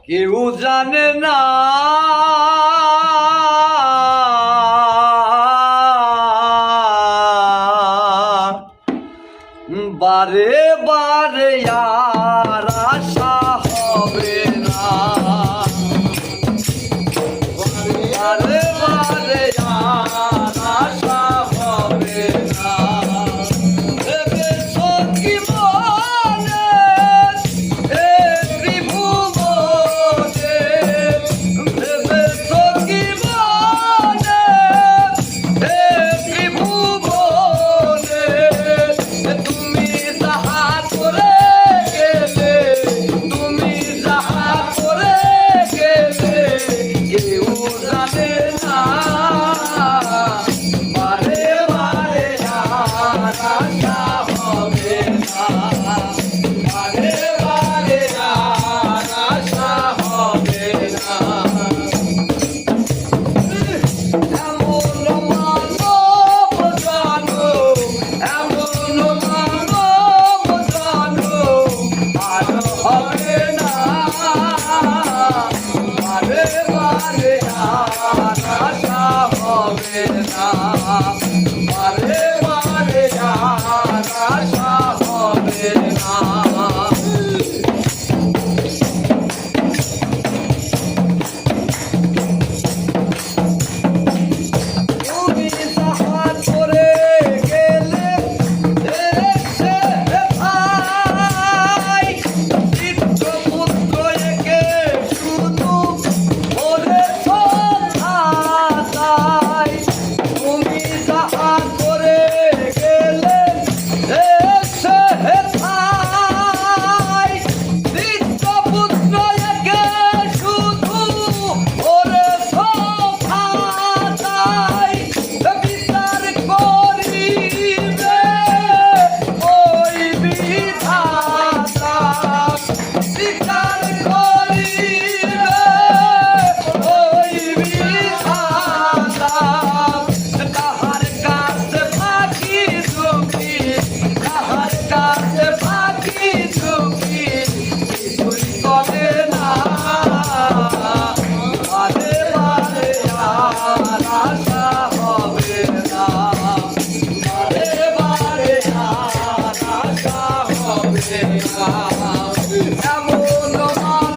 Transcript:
কেউ জানে না বারে বারে আর আশা হবে না, বারে বারে আর আশা হবে না। ভেবেছো কি মনে হে ত্রিভুবনে, ভেবেছো কি মনে হে ত্রিভুবনে, তুমি যাহা করে গেলে, তুমি যাহা করে গেলে কেউ জানে না, বারে বারে আর আশা হবে না, বারে বারে আর আশা হবে না। এমন মানব জানো, এমন মানব জানো আর হবে না, বারে বারে আর আশা হবে না।